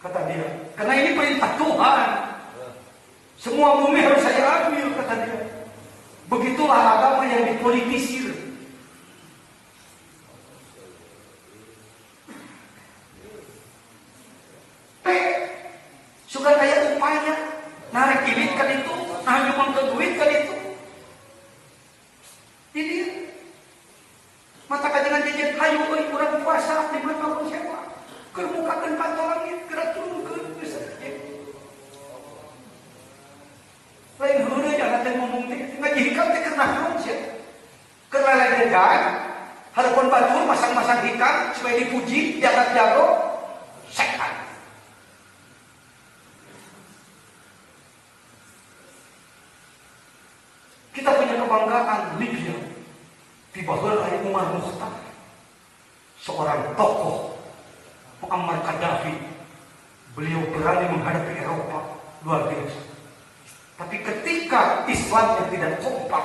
kata dia. Karena ini perintah Tuhan. Semua bumi harus saya ambil, kata dia. Begitulah agama yang dipolitisir. Suka kayak upaya narik ilit kan itu, nah cuma ke duit kan itu. Jadi mata kajian jajan hayu euy urang puasa di bulan tahun siapa? Keur mukakeun kantor langit, gerak turunkeun geus. Lain heureuy jangan teh ngomong teh ngaji hikam teh keur naon sia? Keur leledegan, hareupeun batur masang-masang hikam supaya dipuji, jagat jago, setan. Kita punya kebanggaan Libya. Tiba-tiba ada Umar Mukhtar, seorang tokoh Muammar Gaddafi. Beliau berani menghadapi Eropa, luar biasa. Tapi ketika Islamnya tidak kompak,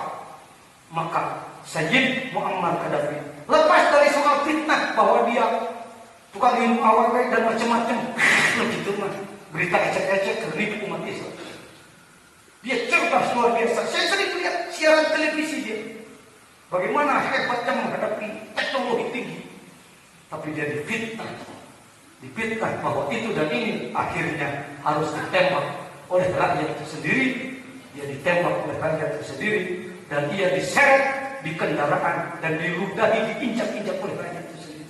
maka Sayyid Muammar Gaddafi lepas dari soal fitnah bahwa dia tukang minum awal dan macam-macam, begitu mah berita ecek-ecek terhadap umat Islam. Dia cerdas luar biasa. Saya sering lihat siaran televisi dia. Bagaimana hebatnya menghadapi teknologi tinggi. Tapi dia difitnah. Difitnah bahwa itu dan ini akhirnya harus ditembak oleh rakyat itu sendiri. Dia ditembak oleh rakyat itu sendiri. Dan dia diseret di kendaraan dan diludahi, diinjak-injak oleh rakyat itu sendiri.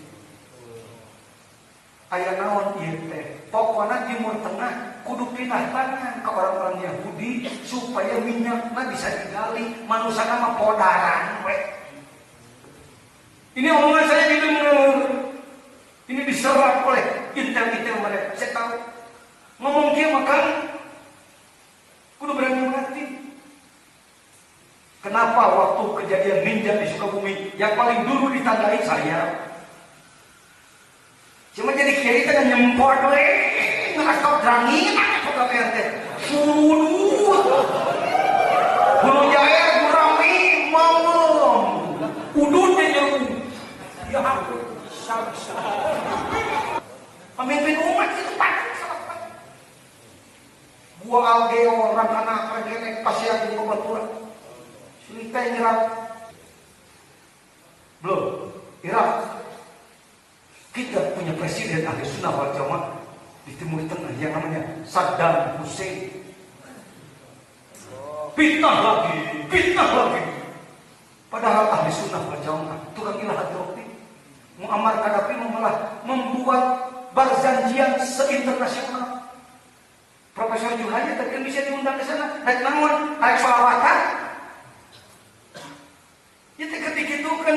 Aya naon ieu teh? Pokona Timur Tengah kudu pindah tangan ke orang-orang Yahudi supaya minyaknya bisa digali, manusia mah podaran we. Ini omongan saya didengar. Ini diserap oleh intel-intel mereka. Saya tahu. Ngomong kieu makan kudu berani mati. Kenapa waktu kejadian ninja di Sukabumi yang paling dulu ditandai saya? Cuma jadi kiai teh nyempor we, ngasih drangin apa ka PRT. Hulu jaya gurami mangom. Udun teh jeung. Ya ampun, saksa. Pemimpin umat itu patut salah. Gua algeo orang anak regenek pasian di pembaturan. Sini teh nyerap. Belum, Irak. Kita punya presiden ahli sunnah wal jamaah di Timur Tengah yang namanya Saddam Hussein. Fitnah lagi. Padahal ahli sunnah wal jamaah tukang ilahat roti. Muammar Gaddafi malah membuat perjanjian se-internasional. Profesor Juhani tadi bisa diundang ke sana. Naik namun, naik salawatan. Itu ketika itu kan,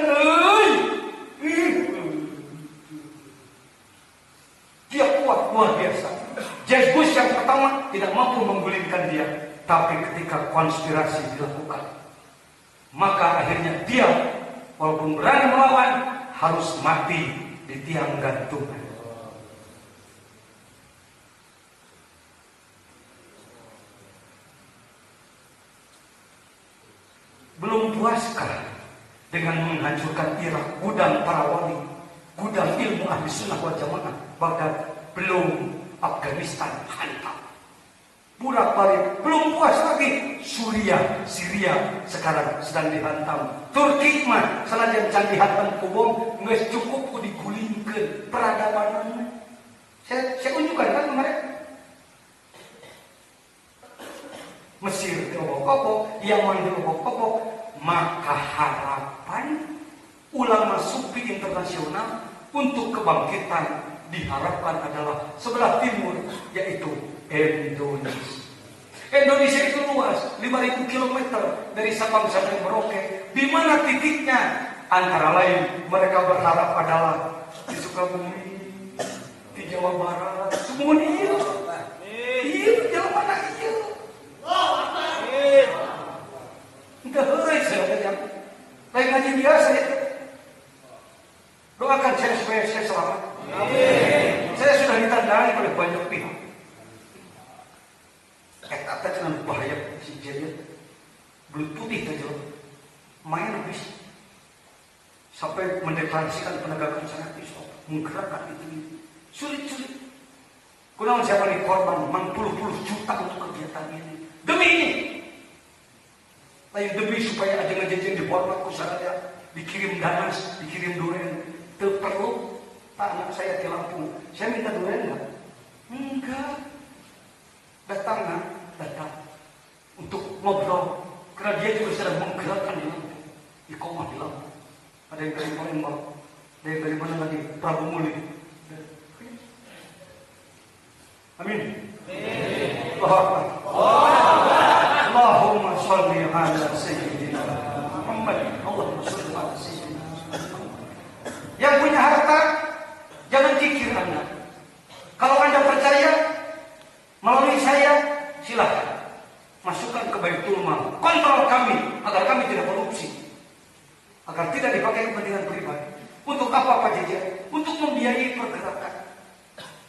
dia kuat luar biasa. George Bush yang pertama tidak mampu menggulingkan dia. Tapi ketika konspirasi dilakukan, maka akhirnya dia walaupun berani melawan harus mati di tiang gantungan. Belum puaskah dengan menghancurkan Irak, gudang para wali, gudang ilmu ahli sunnah wal jamaah? Bahkan belum Afghanistan hantam. Burak-balik belum puas lagi. Syria sekarang sedang dihantam. Turki mah senajan can dihantam kubom geus cukup ku digulingkeun peradabanna. Saya unjukkan kan kemarin. Mesir diobok-obok, Yaman diobok-obok, maka harapan ulama sufi internasional untuk kebangkitan diharapkan adalah sebelah timur, yaitu Indonesia. Indonesia itu luas 5.000 km dari Sabang sampai Merauke. Di mana titiknya? Antara lain mereka berharap adalah di Sukabumi, di Jawa Barat, semua itu. Iya, Jawa mana itu? Enggak boleh saya lain ngaji biasa ya. Doakan saya supaya saya selamat. Amin. Saya sudah ditandai oleh banyak pihak. Kata dengan bahaya si jadinya belut putih saja main habis sampai mendeklarasikan penegakan syariat Islam, menggerakkan itu sulit. Kunaon siapa nih korban 60 juta untuk kegiatan ini. Demi ini. Lain demi supaya aja-aja dihormat ku sadaya, dikirim ganas, dikirim duren. Teu perlu Pak anak saya di Lampung. Saya minta duren enggak? Enggak. Datang untuk ngobrol. Karena dia juga sedang menggerakkan di Lampung. Iqomah di Lampung. Ada yang dari Palembang, ada yang dari mana lagi? Prabu Muli. Amin. Allahumma sholli ala sayyidina Muhammad. Allahumma sholli ala sayyidina Muhammad. Yang punya harta jangan kikir Anda. Kalau Anda percaya melalui saya, silakan masukkan ke Baitul Mal. Kontrol kami agar kami tidak korupsi, agar tidak dipakai kepentingan pribadi. Untuk apa Pak Jajan? Untuk membiayai pergerakan.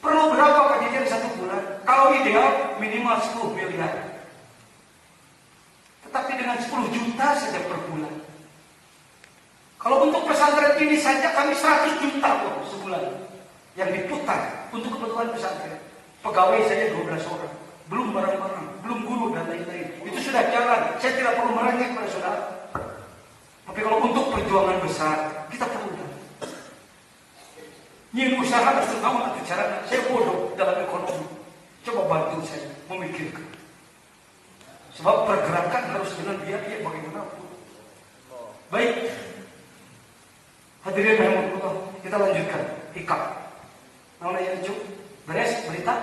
Perlu berapa Pak Jajan satu bulan? Kalau ideal minimal 10 miliar. Tetapi dengan 10 juta saja per bulan. Kalau untuk pesantren ini saja kami 100 juta kok sebulan yang diputar untuk kebutuhan pesantren. Pegawai saja 12 orang. Belum barang-barang, belum guru dan lain-lain. Itu sudah jalan. Saya tidak perlu merengek pada saudara. Tapi kalau untuk perjuangan besar, kita perlu. Nyin usaha harus tahu nanti caranya. Saya bodoh dalam ekonomi. Coba bantu saya memikirkan. Sebab pergerakan harus dengan biaya bagaimanapun. Baik. Hadirin rahimahullah, kita lanjutkan. Hikam. Nama yang cukup. Beres berita?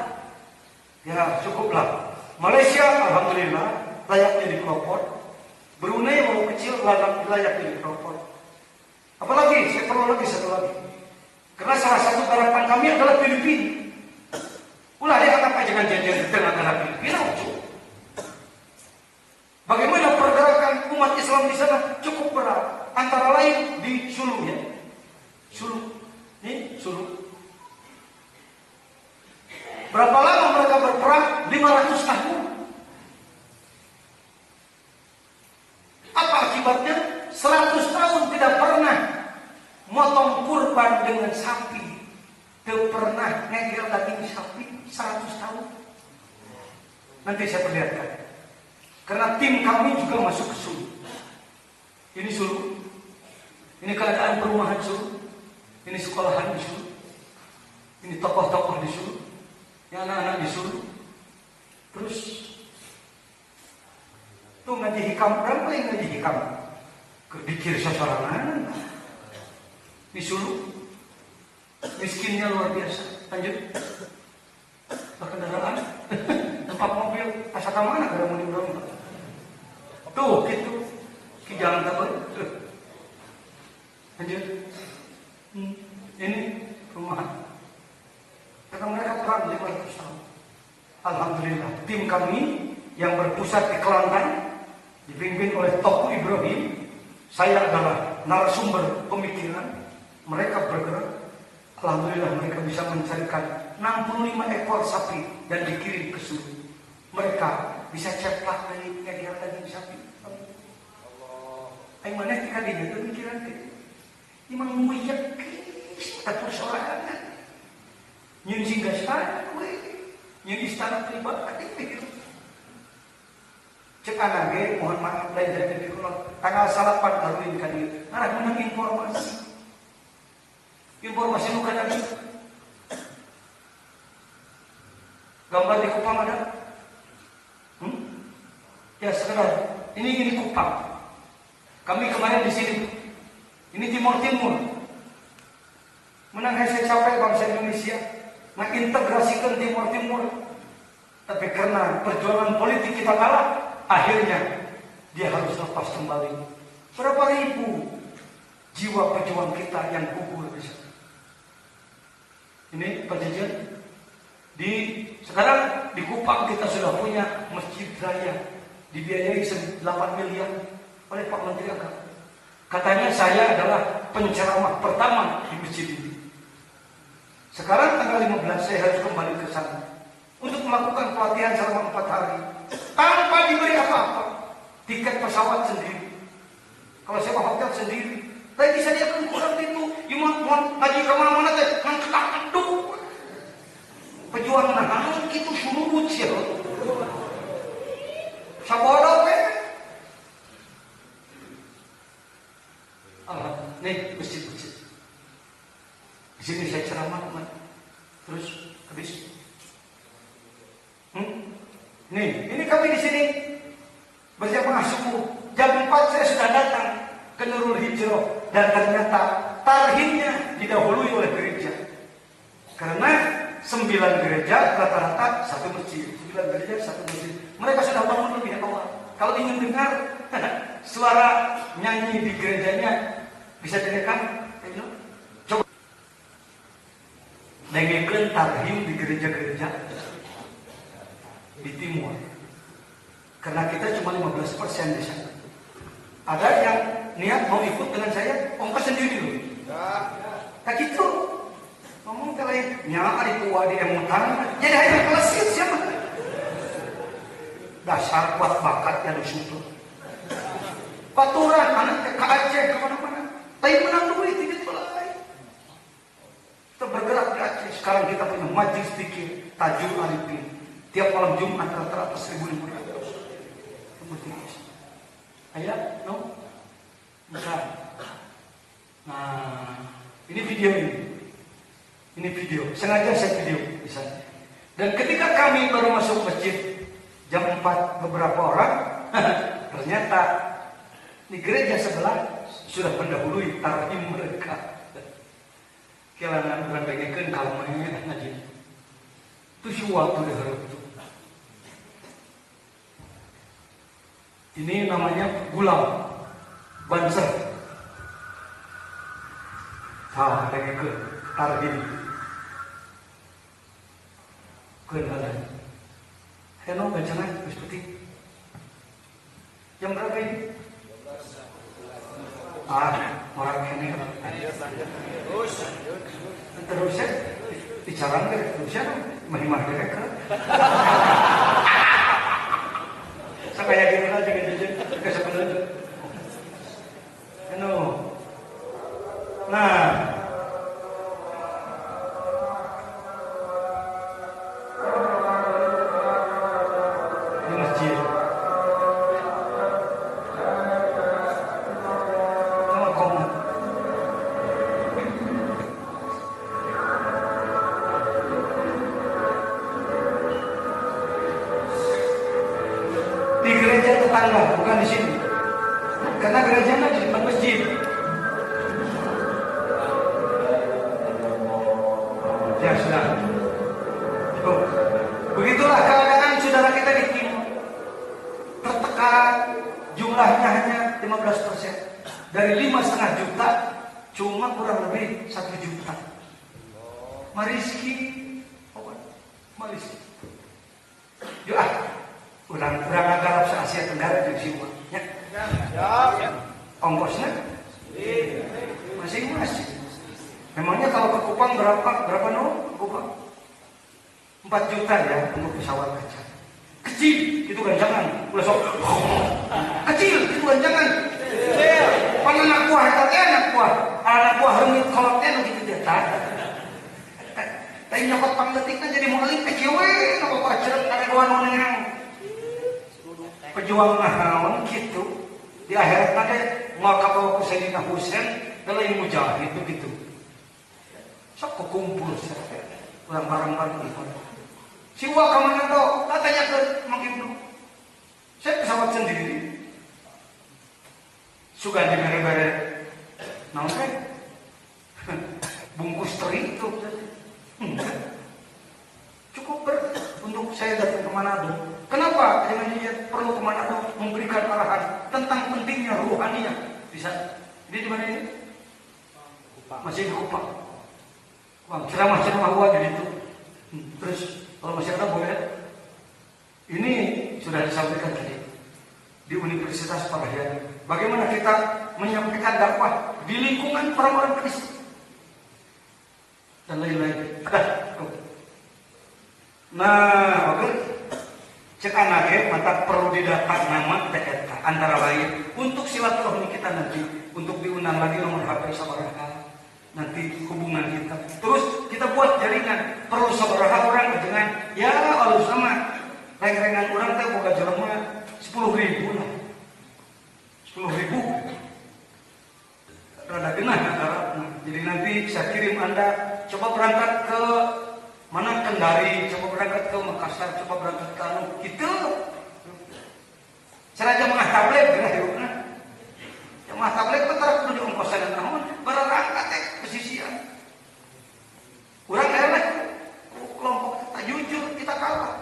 Ya cukuplah. Malaysia alhamdulillah layaknya dipelopor. Brunei walau kecil layaknya dipelopor. Apalagi saya perlu lagi satu lagi. Karena salah satu harapan kami adalah Filipina. Ulah dia kata jangan jajan di tengah-tengah Filipina. Bagaimana pergerakan umat Islam di sana cukup berat. Antara lain di Sulu ya. Sulu. Ini Sulu. Berapa lama mereka berperang? 500 tahun. Apa akibatnya? 100 tahun tidak pernah motong kurban dengan sapi. Tidak pernah ngegel daging sapi 100 tahun. Nanti saya perlihatkan. Karena tim kami juga masuk ke Sulu. Ini Sulu. Ini keadaan perumahan Sulu. Ini sekolahan di Sulu. Ini tokoh-tokoh di Sulu. Yang anak-anak di Sulu. Terus tuh ngaji hikam, berapa yang ngaji hikam? Kedikir sasarangan. Di Sulu miskinnya luar biasa. Lanjut. Kendaraan tempat mobil asal mana kada mau diurang. Tuh gitu. Ki jalan tabur. Lanjut. Ini rumahan. Karena mereka perang 500 tahun. Alhamdulillah, tim kami yang berpusat di Kelantan dipimpin oleh Tokoh Ibrahim. Saya adalah narasumber pemikiran. Mereka bergerak. Alhamdulillah mereka bisa mencarikan 65 ekor sapi dan dikirim ke Sulu. Mereka bisa ceplak dari kadiran daging sapi. Ayo mana kadinya pemikiran itu. Imam muyak kita persoalan. Nyin singgah sana, nyin istana pribadi. Cek anake, mohon maaf lain dari dikulon. Tanggal 8 Darwin kali. Arah menang informasi. Informasi bukan lagi. Gambar di Kupang ada? Ya sekedar. Ini Kupang. Kami kemarin di sini. Ini Timur. Menang saya capek bangsa Indonesia. Mengintegrasikan Timur. Tapi karena perjuangan politik kita kalah, akhirnya dia harus lepas kembali. Berapa ribu jiwa perjuangan kita yang gugur di sana. Ini perjanjian. Sekarang di Kupang kita sudah punya masjid raya dibiayai 8 miliar oleh Pak Menteri Agama. Katanya saya adalah penceramah pertama di masjid ini. Sekarang tanggal 15 saya harus kembali ke sana untuk melakukan pelatihan selama 4 hari tanpa diberi apa-apa. Tiket pesawat sendiri. Kalau saya mau hotel sendiri. Tapi bisa dia kurang itu. Imam ngaji kemana-mana teh, aduh. pejuang nahan itu suruh ucil. Sabodoh kan? Nih masjid-masjid. Di sini saya ceramah teman. Terus habis. Nih, ini kami di sini berjamaah subuh. Jam 4 saya sudah datang ke Nurul Hijrah dan ternyata tarhimnya didahului oleh gereja. Karena 9 gereja rata-rata satu masjid, 9 gereja satu masjid. Mereka sudah bangun lebih awal. Kalau ingin dengar suara nyanyi di gerejanya bisa direkam, coba. Dengekeun tarhim di gereja-gereja di timur. Karena kita cuma 15% di sana. Ada yang niat mau ikut dengan saya, ongkos sendiri dulu. Kayak gitu. Ngomong ke lain, nyala di tua di emutan, jadi hanya kelesit siapa? Dasar kuat bakatnya di situ. Paturan, anak ke Aceh, kemana-mana. Tapi menang duit, tidak mulai. Kita bergerak di Aceh. Sekarang kita punya majlis fikih Tajul Arifin. Tiap malam Jumat rata-rata 1.500. Ayah, no? Bukan. Nah, ini video ini. Ini video, sengaja saya video di sana. Dan ketika kami baru masuk masjid jam 4 beberapa orang, ternyata di gereja sebelah sudah mendahului tarhim mereka. Kelangan bukan bagikan kalau main ngaji. Itu suatu diharap itu. Ini namanya gulam, banser. Bagikan tarhim. Kenalan. Hello, bacaan seperti jam berapa ini? Orang ini terus ya bicara terus ya mahimah mereka. Saya kayak gitu aja gitu ke sebenarnya. Hello. Nah. Bukan di sini, karena gerejanya di depan masjid. Ya sudah. Begitulah keadaan saudara kita di timur. Tertekan, jumlahnya hanya 15%. Dari 5,5 juta, cuma kurang lebih 1 juta. Mariski, Mariski. Yuk Urang agarap se Asia Tenggara di sini. Ya. Ongkosnya masing-masing. Memangnya kalau ke Kupang berapa no? Kupang 4 juta ya untuk pesawat kaca. Kecil, itu kan jangan. Ulah sok. Kecil, itu kan jangan. Pan anak buah, anak buah. Anak buah rumit kolotnya gitu dia tak. Tapi nyokot pangletiknya jadi mualim kecewe, nopo pacer ada dua noneng. Pejuang nahawan gitu di akhirat nanti mau kabawa ke Sayyidina Husain dalam mujahid begitu sok kumpul orang barang-barang itu siwa kemana tuh katanya ke Mang Ibnu saya pesawat sendiri suka di mere-mere namanya bungkus teri itu cukup untuk saya datang ke Manado. Kenapa? Jangan dia perlu ke Manado memberikan arahan tentang pentingnya ruhaniah. Bisa. Ini di mana ini? Masih di Kupang. Ceramah-ceramah gua jadi itu. Terus kalau masih ada boleh. Ini sudah disampaikan tadi di Universitas Parahyangan. Bagaimana kita menyampaikan dakwah di lingkungan orang-orang Kristen dan lain-lain. Nah, oke. Cek anaknya, maka perlu didata nama TRK antara lain untuk silaturahmi kita nanti untuk diundang lagi nomor HP sabaraha nanti hubungan kita. Terus kita buat jaringan. Perlu sabaraha orang dengan ya kalau sama reng-rengan orang teh boga jelema 10.000 lah. 10.000. Rada genah Arabna. Jadi nanti saya kirim Anda coba berangkat ke mana Kendari, coba berangkat ke Makassar, coba berangkat ke anu gitu. Cara jamaah tabligh geus hirup. Jamaah tabligh betara kudu ongkosan naon, berangkat teh pesisian. Urang eleh kelompok tak jujur kita kalah.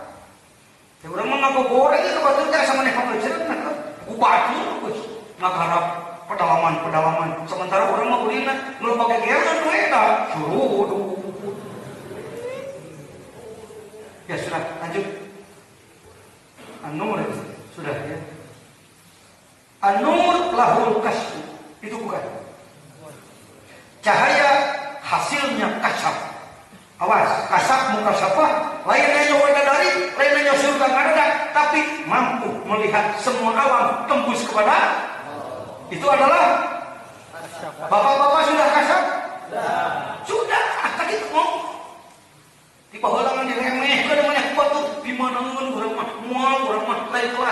Ya urang mah ngabogoreng itu batur teh sama nek pameuceurna kan. Ku batur geus ngagarap pedalaman. Sementara urang mah ulina nu pake geodan nu eta. Suruh. Ya sudah, lanjut. An-Nur sudah ya. An-Nur lahul kasfu. Itu bukan. Cahaya hasilnya kasab. Awas, kasab mukasafah, lainnya wadadari, lainnya surga ngadada, tapi mampu melihat semua alam tembus kepada itu adalah bapak-bapak sudah kasab? Sudah, tadi ngomong. Di bawah langan diremeh, kadang banyak batu di mana urang mah moal, urang mah lain kelas.